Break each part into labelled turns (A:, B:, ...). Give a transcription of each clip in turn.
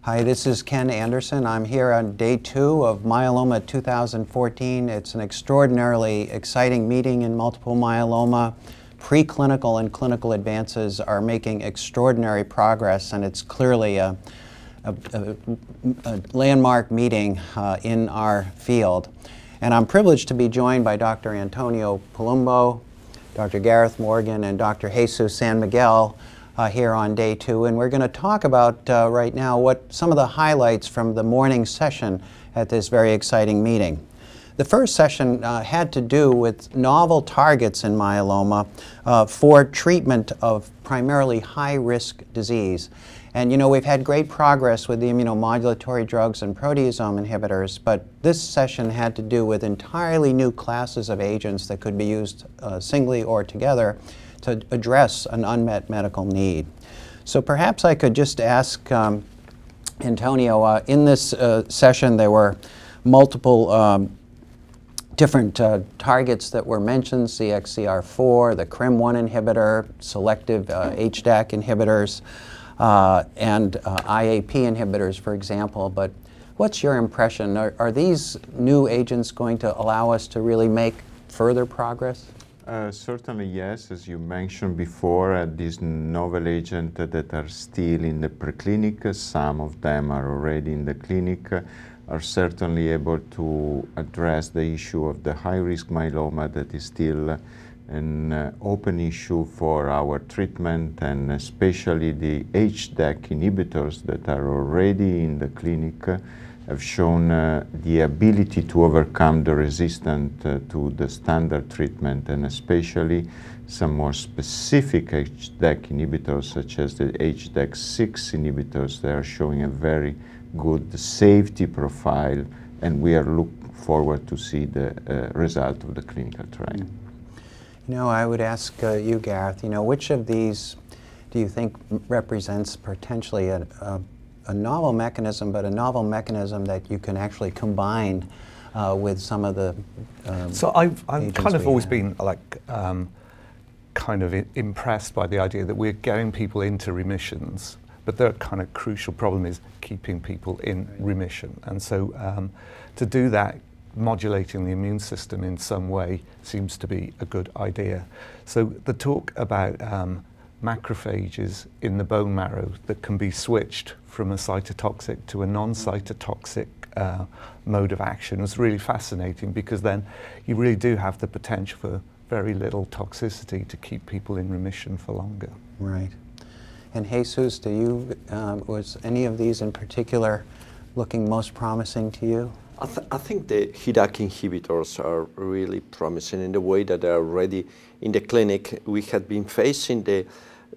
A: Hi, this is Ken Anderson. I'm here on day 2 of Myeloma 2014. It's an extraordinarily exciting meeting in multiple myeloma. Preclinical and clinical advances are making extraordinary progress, and it's clearly a landmark meeting in our field. And I'm privileged to be joined by Dr. Antonio Palumbo, Dr. Gareth Morgan, and Dr. Jesús San Miguel here on day 2, and we're going to talk about right now what some of the highlights from the morning session at this very exciting meeting. The first session had to do with novel targets in myeloma for treatment of primarily high-risk disease. And you know, we've had great progress with the immunomodulatory drugs and proteasome inhibitors, but this session had to do with entirely new classes of agents that could be used singly or together to address an unmet medical need. So perhaps I could just ask Antonio, in this session there were multiple different targets that were mentioned: CXCR4, the CRIM1 inhibitor, selective HDAC inhibitors, and IAP inhibitors, for example. But what's your impression? Are these new agents going to allow us to really make further progress?
B: Certainly yes. As you mentioned before, these novel agents that are still in the preclinical, some of them are already in the clinic, are certainly able to address the issue of the high-risk myeloma that is still an open issue for our treatment, and especially the HDAC inhibitors that are already in the clinic have shown the ability to overcome the resistance to the standard treatment, and especially some more specific HDAC inhibitors such as the HDAC6 inhibitors. They are showing a very good safety profile, and we are looking forward to see the result of the clinical trial.
A: You know, I would ask you, Gareth, you know, which of these do you think represents potentially a novel mechanism, but a novel mechanism that you can actually combine with some of the
C: So I've kind of always been like kind of impressed by the idea that we're getting people into remissions, but the kind of crucial problem is keeping people in remission. And so to do that, modulating the immune system in some way seems to be a good idea. So the talk about macrophages in the bone marrow that can be switched from a cytotoxic to a non-cytotoxic mode of action was really fascinating, because then you really do have the potential for very little toxicity to keep people in remission for longer.
A: Right. And Jesús, do you, was any of these in particular looking most promising to you?
D: I think the HDAC inhibitors are really promising in the way that they are already in the clinic. We had been facing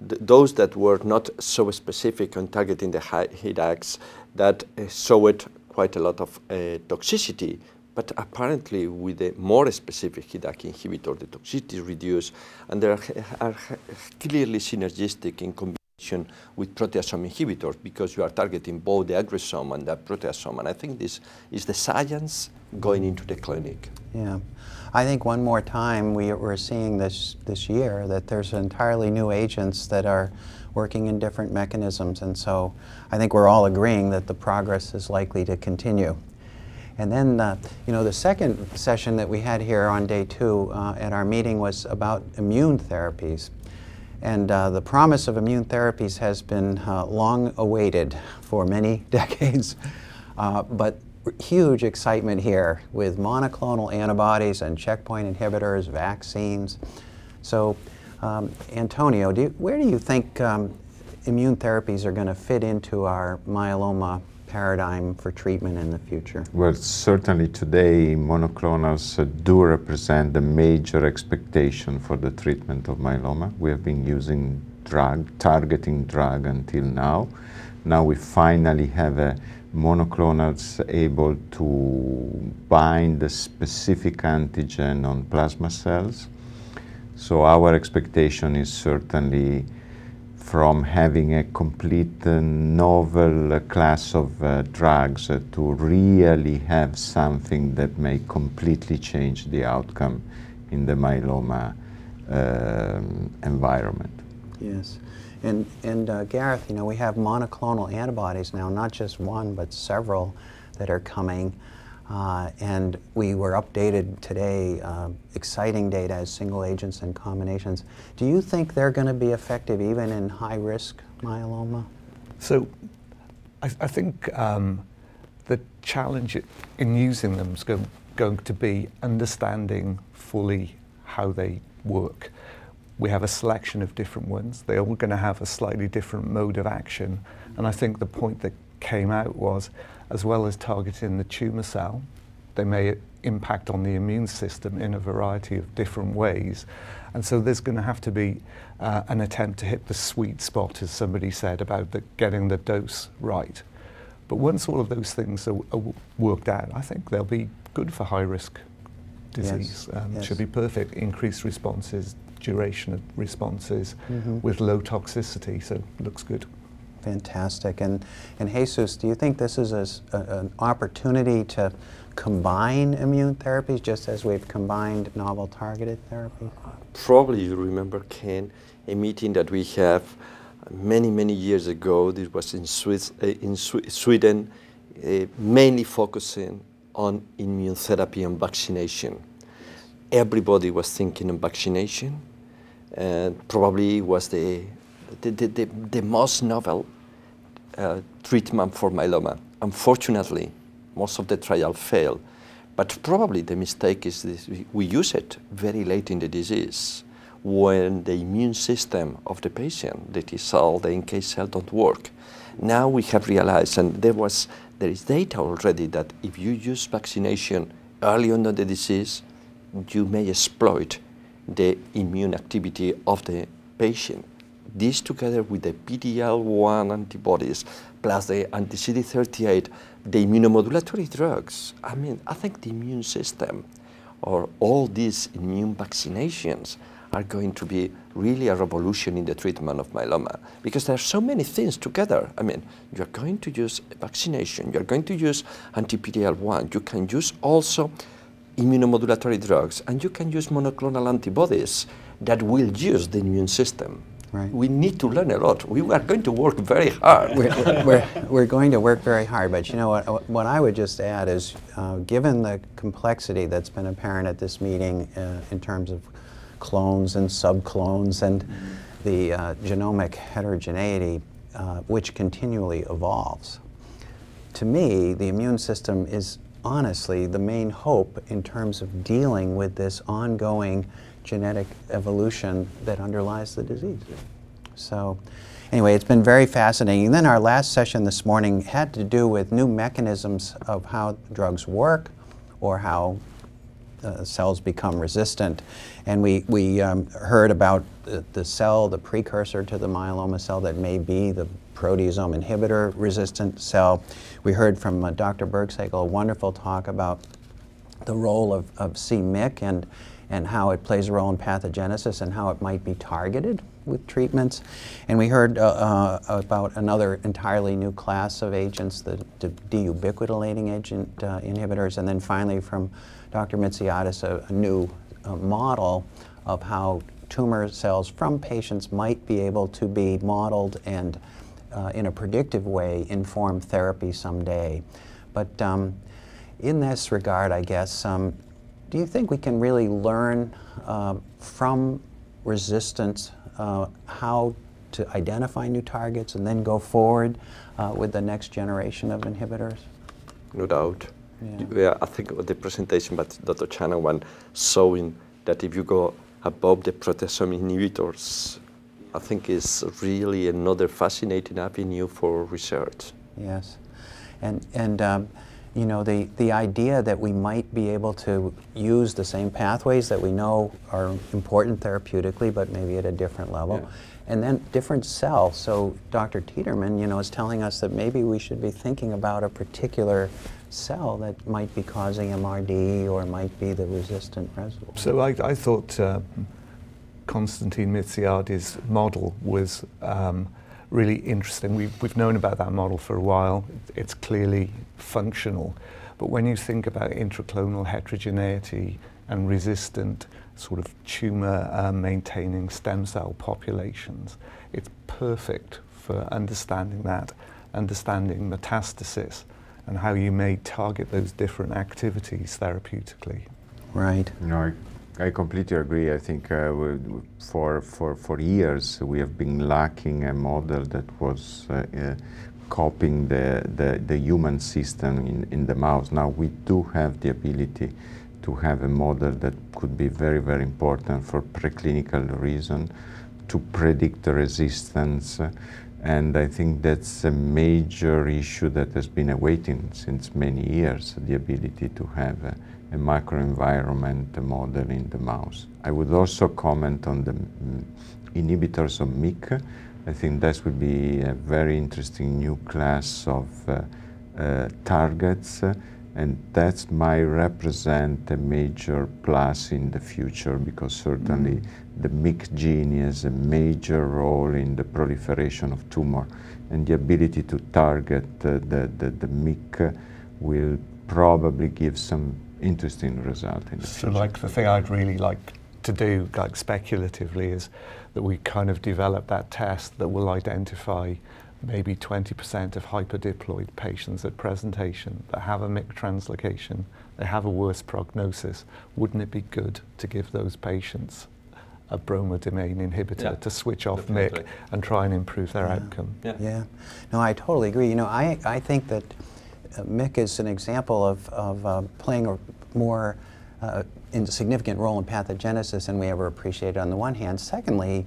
D: those that were not so specific on targeting the HDACs that showed quite a lot of toxicity. But apparently with a more specific HDAC inhibitor, the toxicity is reduced, and they are clearly synergistic in combination with proteasome inhibitors, because you are targeting both the aggressome and the proteasome. And I think this is the science going into the clinic.
A: Yeah. I think one more time we're seeing this year that there's entirely new agents that are working in different mechanisms, and so I think we're all agreeing that the progress is likely to continue. And then, you know, the second session that we had here on day 2 at our meeting was about immune therapies. And the promise of immune therapies has been long awaited for many decades, but huge excitement here with monoclonal antibodies and checkpoint inhibitors, vaccines. So, Antonio, where do you think immune therapies are going to fit into our myeloma paradigm for treatment in the future?
B: Well, certainly today monoclonals do represent the major expectation for the treatment of myeloma. We have been using targeting drug until now. Now we finally have monoclonals able to bind the specific antigen on plasma cells. So our expectation is certainly from having a complete novel class of drugs to really have something that may completely change the outcome in the myeloma environment.
A: Yes. And Gareth, you know, we have monoclonal antibodies now, not just one, but several that are coming. And we were updated today, exciting data as single agents and combinations. Do you think they're going to be effective even in high-risk myeloma?
C: So I think the challenge in using them is going to be understanding fully how they work. We have a selection of different ones. They're all going to have a slightly different mode of action. And I think the point that came out was, as well as targeting the tumour cell, they may impact on the immune system in a variety of different ways. And so there's going to have to be an attempt to hit the sweet spot, as somebody said, about getting the dose right. But once all of those things are worked out, I think they'll be good for high-risk disease.
A: Yes. Yes.
C: Should be perfect. Increased responses, duration of responses with low toxicity, so looks good.
A: Fantastic. And Jesús, do you think this is an opportunity to combine immune therapies just as we've combined novel targeted therapies?
D: Probably you remember, Ken, a meeting that we have many years ago. This was in Sweden, mainly focusing on immune therapy and vaccination. Everybody was thinking of vaccination, and probably was the most novel treatment for myeloma. Unfortunately, most of the trial failed, but probably the mistake is this: we use it very late in the disease, when the immune system of the patient, the T cell, the NK cell, don't work. Now we have realized, and there is data already, that if you use vaccination early on in the disease, you may exploit the immune activity of the patient. This, together with the PD-L1 antibodies, plus the anti-CD38, the immunomodulatory drugs, I mean, I think the immune system, or all these immune vaccinations, are going to be really a revolution in the treatment of myeloma, because there are so many things together. I mean, you're going to use vaccination, you're going to use anti-PD-L1, you can use also immunomodulatory drugs, and you can use monoclonal antibodies that will use the immune system.
A: Right.
D: We need to learn a lot. We are going to work very hard.
A: We're going to work very hard, but you know what I would just add is, given the complexity that's been apparent at this meeting in terms of clones and subclones and the genomic heterogeneity, which continually evolves, to me, the immune system is honestly the main hope in terms of dealing with this ongoing genetic evolution that underlies the disease. So anyway, it's been very fascinating. And then our last session this morning had to do with new mechanisms of how drugs work or how cells become resistant. And we heard about the cell, the precursor to the myeloma cell that may be the proteasome inhibitor resistant cell. We heard from Dr. Bergsagel a wonderful talk about the role of c-Myc and how it plays a role in pathogenesis and how it might be targeted with treatments. And we heard about another entirely new class of agents, the deubiquitinating agent inhibitors, and then finally from Dr. Mitsiadis, a new model of how tumor cells from patients might be able to be modeled and in a predictive way inform therapy someday. But in this regard, I guess, do you think we can really learn from resistance how to identify new targets and then go forward with the next generation of inhibitors?
D: No doubt.
A: Yeah.
D: I think the presentation by Dr. Chanawan showing that if you go above the proteasome inhibitors, I think is really another fascinating avenue for research.
A: Yes, and you know, the idea that we might be able to use the same pathways that we know are important therapeutically, but maybe at a different level, and then different cells. So Dr. Tiedemann, you know, is telling us that maybe we should be thinking about a particular cell that might be causing MRD or might be the resistant reservoir.
C: So I thought Konstantin Mitsiadis' model was really interesting. We've known about that model for a while. It's clearly functional. But when you think about intraclonal heterogeneity, and resistant sort of tumor maintaining stem cell populations. It's perfect for understanding that, understanding metastasis, and how you may target those different activities therapeutically.
A: Right.
B: No, I completely agree. I think for years we have been lacking a model that was copying the human system in the mouse. Now we do have the ability to have a model that could be very, very important for preclinical reason to predict the resistance. And I think that's a major issue that has been awaiting since many years, the ability to have a microenvironment model in the mouse. I would also comment on the inhibitors of MYC. I think that would be a very interesting new class of targets, and that might represent a major plus in the future, because certainly the MYC gene has a major role in the proliferation of tumor, and the ability to target the MYC will probably give some interesting result in the future.
C: So like the thing I'd really like to do, like speculatively, is that we kind of develop that test that will identify maybe 20% of hyperdiploid patients at presentation that have a MYC translocation, they have a worse prognosis. Wouldn't it be good to give those patients a bromodomain inhibitor to switch off MYC and try and improve their outcome?
A: Yeah. No, I totally agree. You know, I think that MYC is an example of playing a more significant role in pathogenesis than we ever appreciated on the one hand. Secondly,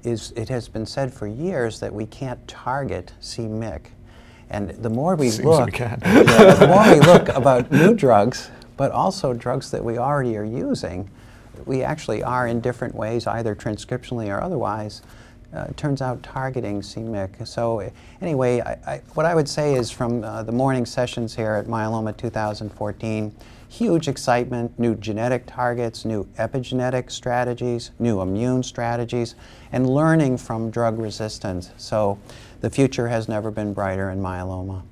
A: it has been said for years that we can't target c-MYC. And the more we look, the more we look about new drugs, but also drugs that we already are using, we actually are in different ways, either transcriptionally or otherwise, turns out targeting c-MYC. So anyway, what I would say is from the morning sessions here at Myeloma 2014, huge excitement, new genetic targets, new epigenetic strategies, new immune strategies, and learning from drug resistance. So the future has never been brighter in myeloma.